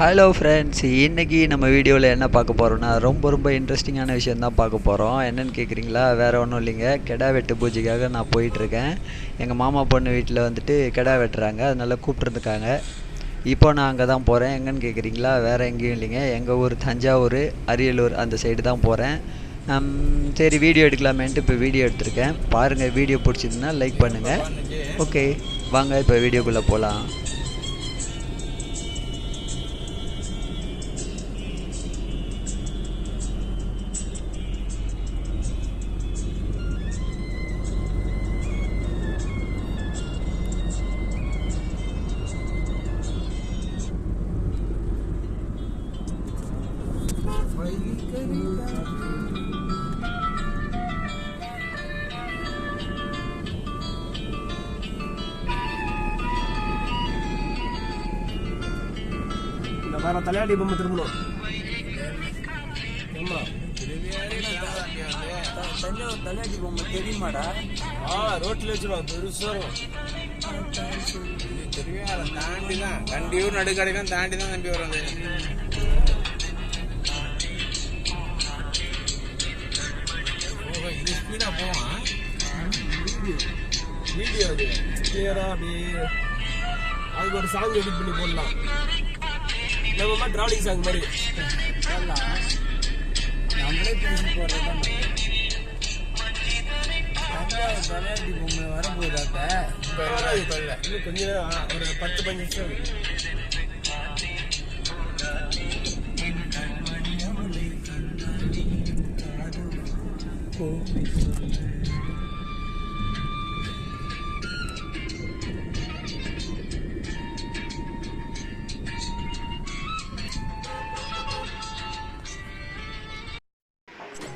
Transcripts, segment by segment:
Hello friends, இன்றைக்கி நம்ம வீடியோவில் என்ன பார்க்க போகிறோன்னா ரொம்ப இன்ட்ரெஸ்டிங்கான விஷயம் தான் பார்க்க போகிறோம். என்னென்னு கேட்குறீங்களா? வேறு ஒன்றும் இல்லைங்க, கெடா வெட்டு பூஜைக்காக நான் போயிட்டுருக்கேன். எங்கள் மாமா பொண்ணு வீட்டில் வந்துட்டு கெடா வெட்டுறாங்க, அதனால கூப்பிட்ருந்துருக்காங்க. இப்போ நான் அங்கே தான் போகிறேன். எங்கன்னு கேட்குறீங்களா? வேறு எங்கேயும் இல்லைங்க, எங்கள் ஊர் தஞ்சாவூர், அரியலூர் அந்த சைடு தான் போகிறேன். சரி, வீடியோ எடுக்கலாமேன்ட்டு இப்போ வீடியோ எடுத்திருக்கேன். பாருங்கள், வீடியோ பிடிச்சிதுன்னா லைக் பண்ணுங்கள். ஓகே, வாங்க இப்போ வீடியோக்குள்ளே போகலாம். வேற தலையாடி பொம்மை திரும்பணும். தஞ்சாவூர் தலையாடி பொம்மை தெரியுமாடா? ரோட்ல வச்சிருவாங்க, பெருசா தெரியும். அதை தாண்டி தான் கண்டியூர் நடுக்கடைலாம் தாண்டி தான் நம்பி வரும். ஸ்பீடா போவான். வீடியோ அது கிளியரா அப்படியே அதுக்கு ஒரு சாங் எடிட் பண்ணி போடலாம். நம்ம டிராவலிங் சாங் மாதிரி நம்மளே பேசி போடுறதுதான். தஞ்சாவூர் தலையாடி பொம்மை வரப்போதாக்க இன்னும் கொஞ்சம் ஒரு 10-15 நிமிஷம்.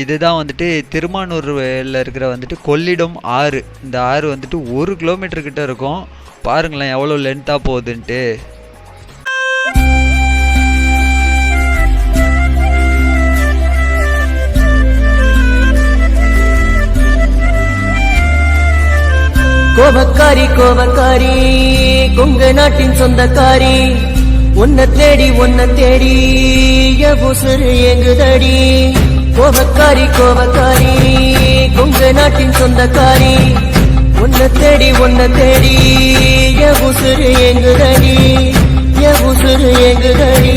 இதுதான் வந்துட்டு திருமானூரில் இருக்கிற வந்துட்டு கொள்ளிடம் ஆறு. இந்த ஆறு வந்துட்டு 1 கிலோமீட்டர் கிட்ட இருக்கும். பாருங்களேன் எவ்வளோ லென்த்தாக போகுதுன்ட்டு. கோபக்காரி கோபக்காரி கொங்கு நாட்டின் சொந்தக்காரி, உன்னை தேடி உசுறு எங்குதடி. கோபக்காரி கோபக்காரி கொங்கு நாட்டின் சொந்தக்காரி, உன்னை தேடி உசுறு எங்குதடி, உசுறு எங்குதடி.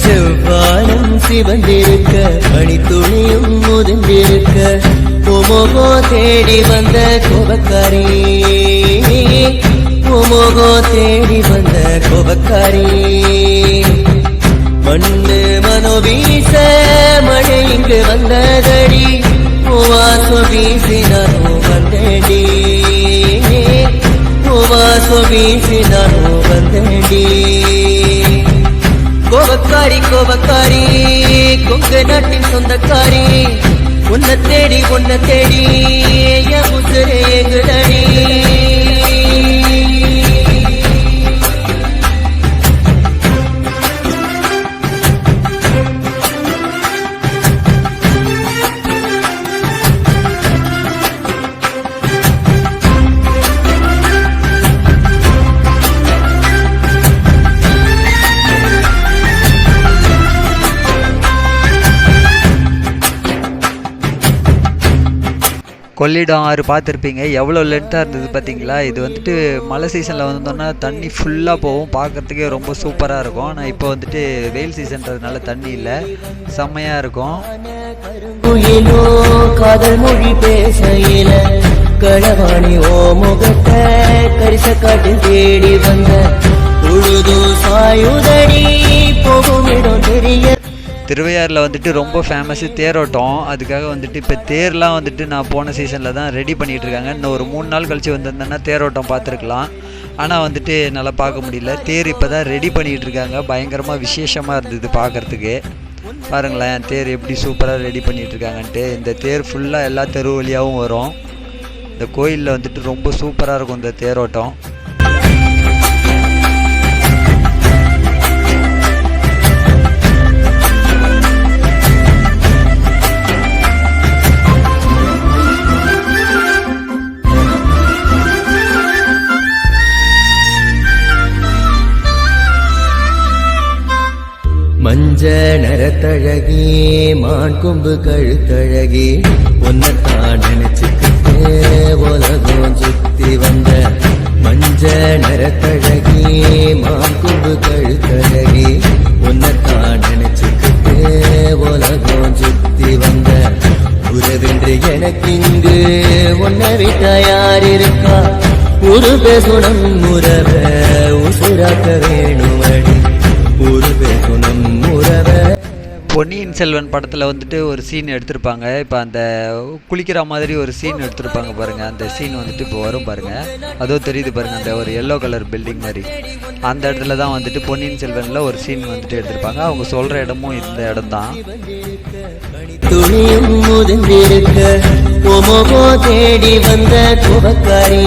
செவ்வானம் சிவந்திருக்க, பனித்துளியும் முதிர்ந்திருக்க, உமோகோ தேடி வந்த கோபக்காரி, உமோகோ தேடி வந்த கோபக்காரி. மண்ணு மனோவீச மழை இங்கு வந்ததடி, வாசோ வீசினானோ வந்தடி, வாசோ வீசினானோ வந்தடி. கோபக்காரி கோபக்காரி கொங்கு நாட்டின் சொந்தக்காரி, உன்னை தேடி உசுரே எங்குதடி. கொள்ளிடம் ஆறு பார்த்துருப்பீங்க, எவ்வளோ லென்த்தாக இருந்தது பார்த்தீங்களா? இது வந்துட்டு மழை சீசனில் வந்தோன்னா தண்ணி ஃபுல்லாக போகும், பார்க்குறதுக்கே ரொம்ப சூப்பராக இருக்கும். ஆனால் இப்போ வந்துட்டு வெயில் சீசன்றதுனால தண்ணி இல்லை, செம்மையாக இருக்கும். காதல் மொழி பேசையில களவாணி ஓ முகத்தை கரிச காட்டில் தேடி வந்த உழுது சாயுதடி, போகும் இடம் தெரிய. திருவையாறில் வந்துட்டு ரொம்ப ஃபேமஸ்ஸு தேரோட்டம். அதுக்காக வந்துட்டு இப்போ தேர்லாம் வந்துட்டு நான் போன சீசனில் தான் ரெடி பண்ணிகிட்ருக்காங்க. இன்னும் ஒரு 3 நாள் கழித்து வந்திருந்தேன்னா தேரோட்டம் பார்த்துருக்கலாம். ஆனால் வந்துட்டு என்னால் பார்க்க முடியல. தேர் இப்போ தான் ரெடி பண்ணிகிட்ருக்காங்க. பயங்கரமாக விசேஷமாக இருந்தது பார்க்குறதுக்கு. பாருங்களேன் தேர் எப்படி சூப்பராக ரெடி பண்ணிகிட்ருக்காங்கன்ட்டு. இந்த தேர் ஃபுல்லாக எல்லா தெரு வழியாகவும் வரும். இந்த கோயிலில் வந்துட்டு ரொம்ப சூப்பராக இருக்கும் இந்த தேரோட்டம். மஞ்ச நிறத்தழகி மான் கொம்பு கழுத்தழகி உன்னைத்தான் நினைச்சுக்கிட்டு உலகம் சுத்தி வந்த மஞ்ச நிறத்தழகி மான் கொம்பு கழுத்தழகி உன்னைத்தான் நினைச்சுக்கிட்டு உலகம் சுத்தி வந்த உறவென்று எனக்கிங்கு உன்னை விட்ட யார் இருக்கா ஒரு பேசுனம் உறவ உசுராக்க வேணுமடி ஒரு பேசுனம் உறவ. பொன்னியின் செல்வன் படத்தில் வந்துட்டு ஒரு சீன் எடுத்திருப்பாங்க. இப்போ அந்த குளிக்கிற மாதிரி ஒரு சீன் எடுத்திருப்பாங்க பாருங்கள். அந்த சீன் வந்துட்டு இப்போ வரும் பாருங்கள். அதோ தெரியுது பாருங்கள், அந்த ஒரு எல்லோ கலர் பில்டிங் மாதிரி. அந்த இடத்துல தான் வந்துட்டு பொன்னியின் செல்வனில் ஒரு சீன் வந்துட்டு எடுத்திருப்பாங்க. அவங்க சொல்கிற இடமும் இந்த இடம் தான். துணியும் முதிர்ந்திருக்க ஓமோகோ தேடி வந்த கோபக்காரி,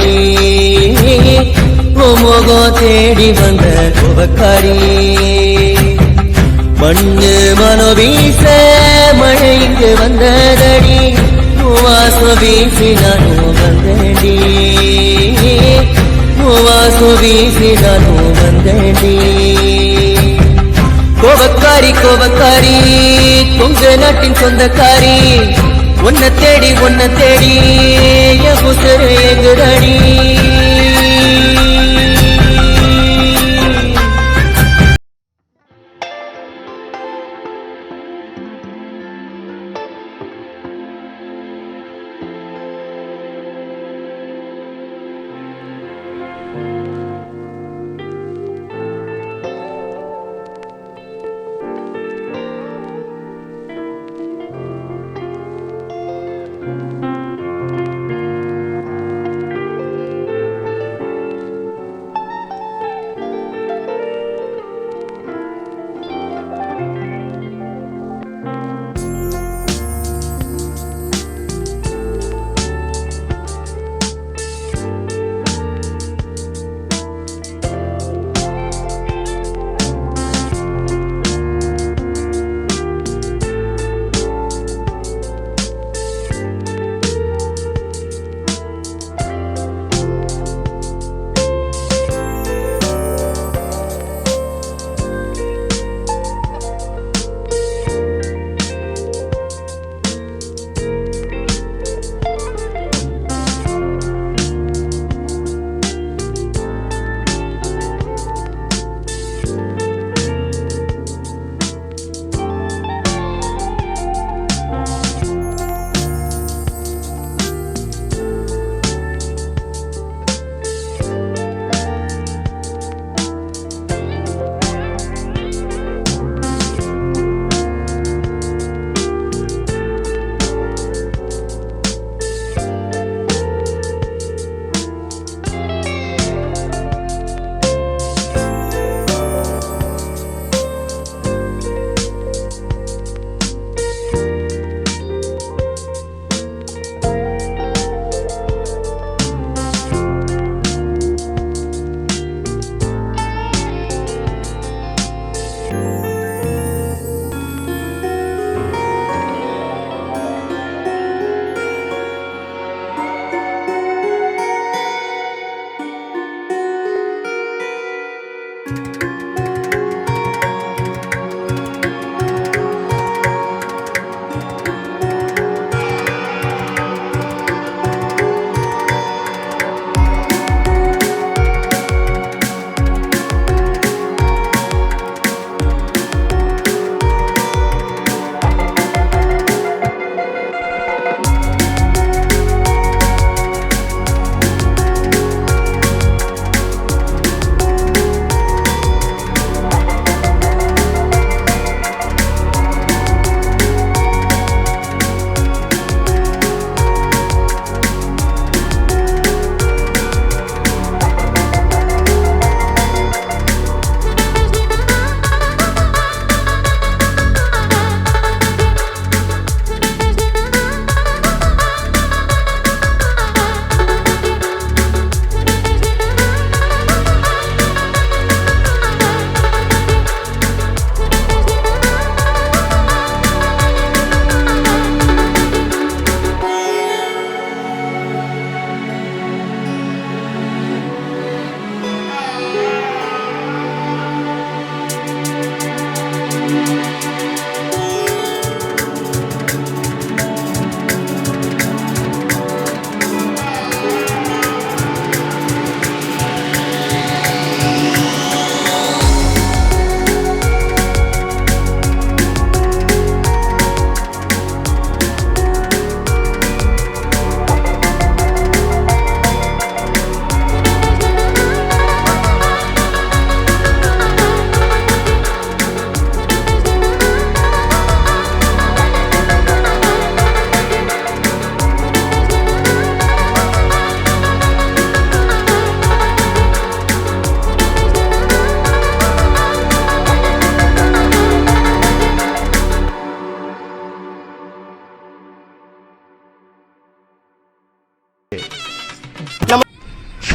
ஓமோகோ தேடி வந்த கோபக்காரி. மண்ணு மனோ வீச மழை இங்கு வந்ததடி, வாசோ வீசி நானும் வந்தேடி, வாசோ வீசி நானும் வந்தேடி. கோபக்காரி கோபக்காரி கொங்க நாட்டின் சொந்தக்காரி, உன்னை தேடி என் புசரு எங்குதடி.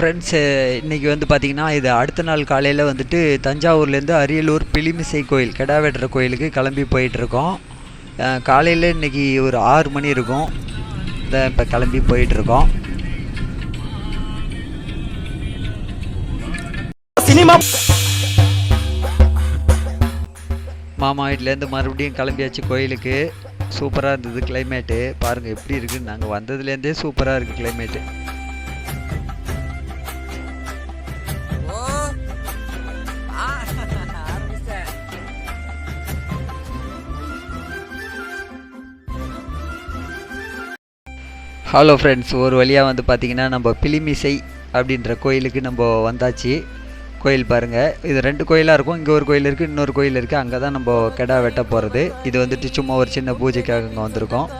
ஃப்ரெண்ட்ஸு இன்றைக்கி வந்து பார்த்திங்கன்னா இது அடுத்த நாள் காலையில் வந்துட்டு தஞ்சாவூர்லேருந்து அரியலூர் பிலிமிசை கோயில் கெடா வெட்டுற கோயிலுக்கு கிளம்பி போயிட்டுருக்கோம். காலையில் இன்றைக்கி ஒரு 6 மணி இருக்கும். இப்போ கிளம்பி போயிட்டுருக்கோம். சினிமா மாமா வீட்டிலேருந்து மறுபடியும் கிளம்பியாச்சு கோயிலுக்கு. சூப்பராக இருந்தது கிளைமேட்டு. பாருங்கள் எப்படி இருக்குன்னு. நாங்கள் வந்ததுலேருந்தே சூப்பராக இருக்குது கிளைமேட்டு. ஹலோ ஃப்ரெண்ட்ஸ், ஒரு வழியாக வந்து பார்த்திங்கன்னா நம்ம பிலிமிசை அப்படின்ற கோயிலுக்கு நம்ம வந்தாச்சு. கோயில் பாருங்கள், இது 2 கோயிலாக இருக்கும். இங்கே ஒரு கோயில் இருக்குது, இன்னொரு கோயில் இருக்குது. அங்கே தான் நம்ம கெடா வெட்ட போகிறது. இது வந்துட்டு சும்மா ஒரு சின்ன பூஜைக்காக இங்கே வந்திருக்கோம்.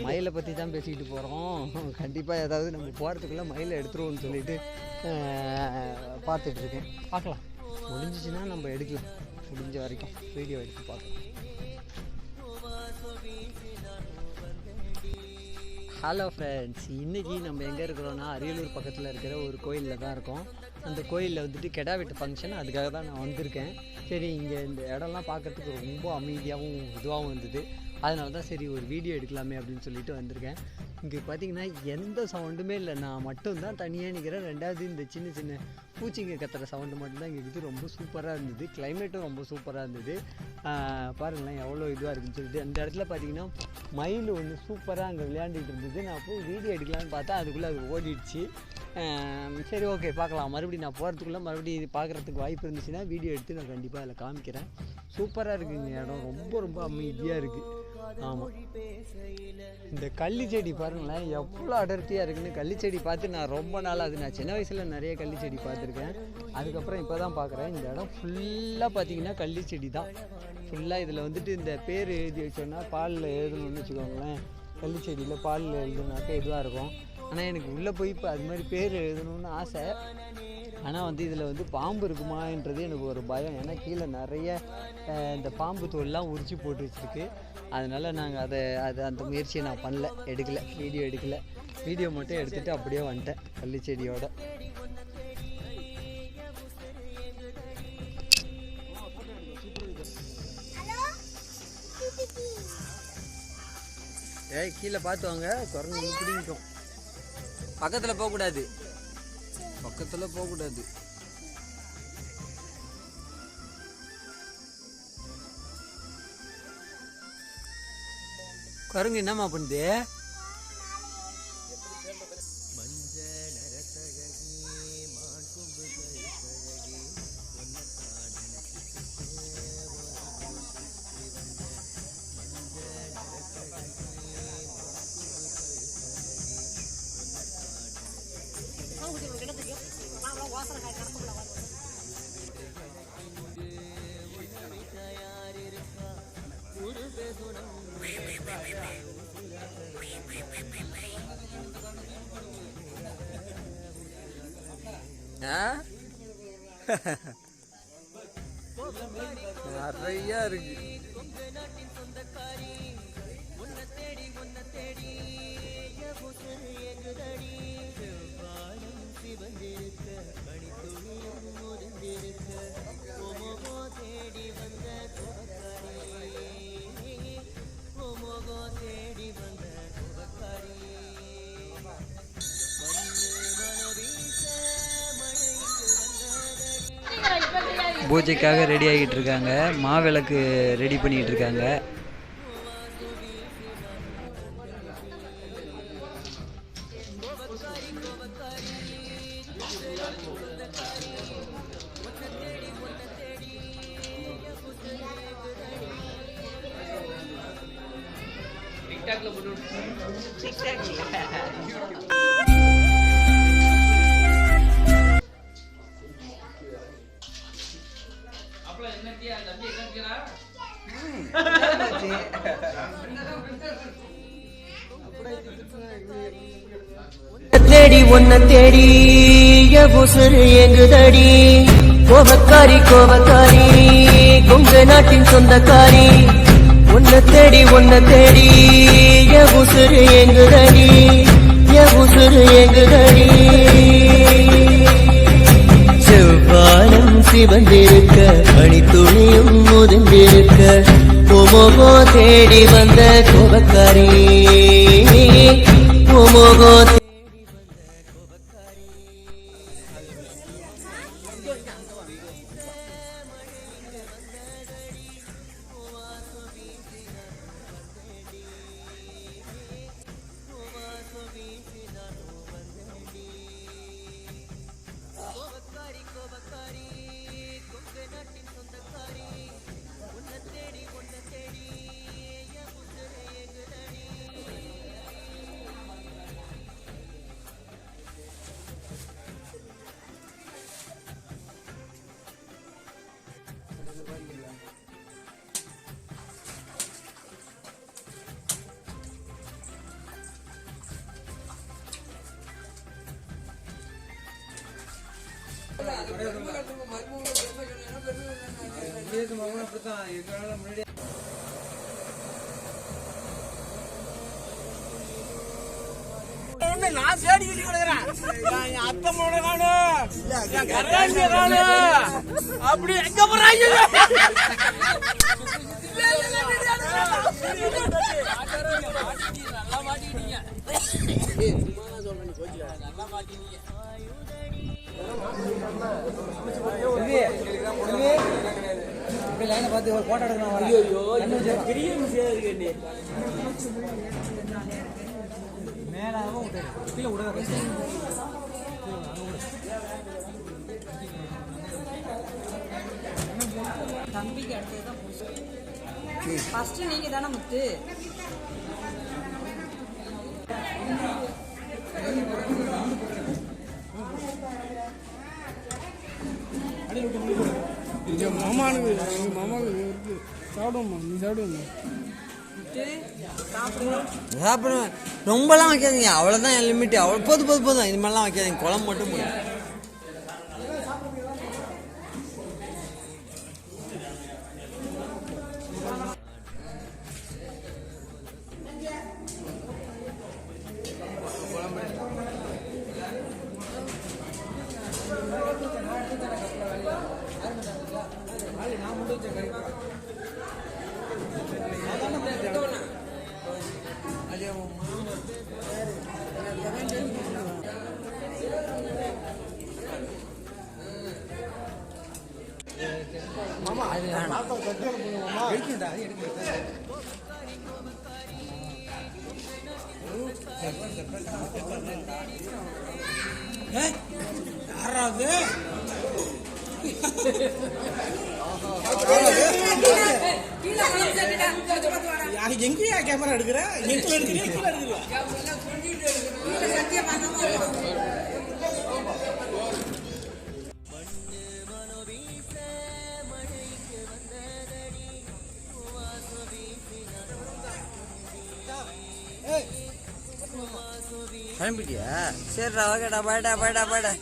மயிலை பற்றி தான் பேசிக்கிட்டு போகிறோம். கண்டிப்பாக ஏதாவது நம்ம போகிறதுக்குள்ளே மயிலை எடுத்துருவோம்னு சொல்லிட்டு பார்த்துட்ருக்கேன். பார்க்கலாம், முடிஞ்சிச்சுன்னா நம்ம எடுக்கலாம். முடிஞ்ச வரைக்கும் வீடியோ எடுத்து பார்க்கலாம். ஹலோ ஃப்ரெண்ட்ஸ், இன்றைக்கி நம்ம எங்கே இருக்கிறோன்னா அரியலூர் பக்கத்தில் இருக்கிற ஒரு கோயிலில் தான் இருக்கோம். அந்த கோயிலில் வந்துட்டு கெடா வெட்டு ஃபங்க்ஷன், அதுக்காக தான் நான் வந்திருக்கேன். சரி, இங்கே இந்த இடம்லாம் பார்க்குறதுக்கு ரொம்ப அமைதியாகவும் இதுவாகவும் இருந்தது. அதனால தான் சரி ஒரு வீடியோ எடுக்கலாமே அப்படின்னு சொல்லிட்டு வந்திருக்கேன். இங்கே பார்த்தீங்கன்னா எந்த சவுண்டுமே இல்லை, நான் மட்டும்தான் தனியாக நிற்கிறேன். 2வது இந்த சின்ன சின்ன பூச்சிங்க கத்துற சவுண்டு மட்டும்தான் இங்கே இருக்குது. ரொம்ப சூப்பராக இருந்தது. கிளைமேட்டும் ரொம்ப சூப்பராக இருந்தது. பாருங்களேன் எவ்வளோ இதுவாக இருக்குன்னு சொல்லிட்டு. அந்த இடத்துல பார்த்தீங்கன்னா மயில் ஒன்று சூப்பராக அங்கே விளையாண்டுட்டு இருந்தது. நான் போய் வீடியோ எடுக்கலான்னு பார்த்தா அதுக்குள்ளே அது ஓடிடுச்சு. சரி ஓகே பார்க்கலாம். மறுபடியும் நான் போகிறதுக்குள்ளே மறுபடியும் இது பார்க்குறதுக்கு வாய்ப்பு இருந்துச்சுன்னா வீடியோ எடுத்து நான் கண்டிப்பாக அதில் காமிக்கிறேன். சூப்பராக இருக்குது இந்த இடம், ரொம்ப ரொம்ப அமைதியாக இருக்குது. ஆமாம், இந்த கள்ளி செடி பாருங்களேன் எவ்வளோ அடர்த்தியாக இருக்குன்னு. கள்ளி செடி பார்த்து நான் ரொம்ப நாளாக நான் சின்ன வயசில் நிறைய கள்ளி செடி பார்த்துருக்கேன். அதுக்கப்புறம் இப்போ தான் பார்க்குறேன். இந்த இடம் ஃபுல்லாக பார்த்தீங்கன்னா கள்ளி செடி தான் ஃபுல்லாக. இதில் வந்துட்டு இந்த பேர் எழுதி வச்சோன்னா பாலில் எழுதணும்னு வச்சுக்கோங்களேன். கள்ளி செடியில் பாலில் எழுதுனாக்கா இதுவாக இருக்கும். ஆனால் எனக்கு உள்ளே போய் இப்போ அது மாதிரி பேர் எழுதணும்னு ஆசை. ஆனால் வந்து இதில் வந்து பாம்பு இருக்குமான்றது எனக்கு ஒரு பயம். ஏன்னா கீழே நிறைய இந்த பாம்பு தோல்லாம் உரிச்சு போட்டு வச்சுருக்கு. அதனால் நாங்கள் அந்த முயற்சியை நான் பண்ணல, எடுக்கலை, வீடியோ எடுக்கலை. வீடியோ மட்டும் எடுத்துகிட்டு அப்படியே வந்துட்டேன் கள்ளி செடியோட. கீழே பார்த்து வாங்க, குரங்கு பிடிக்கும். பக்கத்தில் போகக்கூடாது, பக்கத்தில் போகக்கூடாது. குரங்கு என்னம்மா பண்ணுது? நிறையா இருக்கு. பூஜைக்காக ரெடி ஆகிட்டு இருக்காங்க. மாவிளக்கு ரெடி பண்ணிட்டு இருக்காங்க. தேடி ஒன்ன தேடி உசுறு எங்குதடி கோவக்காரி கோவக்காரி கொங்க நாட்டின் சொந்தக்காரி ஒன்ன தேடி உசுறு எங்குதடி உசுறு எங்குதடி செவ்வானம் சிவந்திருக்க பனித்துளியும் முதிர்ந்திருக்க ஓமோகோ தேடி வந்த கோவக்காரி ஓமோகோ நான் சேடி கிட்டி கொடுக்குறேன் அத்தை மோட காணும் கராண்டி காணும் அப்படி எங்க போறாங்க நல்லா மாட்டிக்கிட்டீங்க நல்லா மாட்டிக்கிட்டீங்க பார்த்து ஒரு போட்டோ எடுக்கணும். ஐயோ பெரிய மிஸ்டேக் இருக்கு மேலாக கீழே விட தம்பிக்கு அடுத்ததுதான் ஃபர்ஸ்ட் நீங்க தானே முத்து மாமானுக்கு சாப்பிடுவோம்மா நீ சாப்பிடுவோம்மா சாப்பிடுவேன் ரொம்பலாம் வைக்காதீங்க அவ்வளோதான் என் லிமிட் அவ்வளோ போதும் இது மாதிரிலாம் வைக்காதீங்க குழம்பு மட்டும் போதும் எங்கேயா கேமரா எடுக்கிற கிளம்பிட்டியா சரிடா ஓகேடா பாய்டா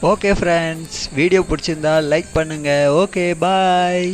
ஓகே ஃப்ரெண்ட்ஸ், வீடியோ பிடிச்சிருந்தா லைக் பண்ணுங்கள். Okay bye.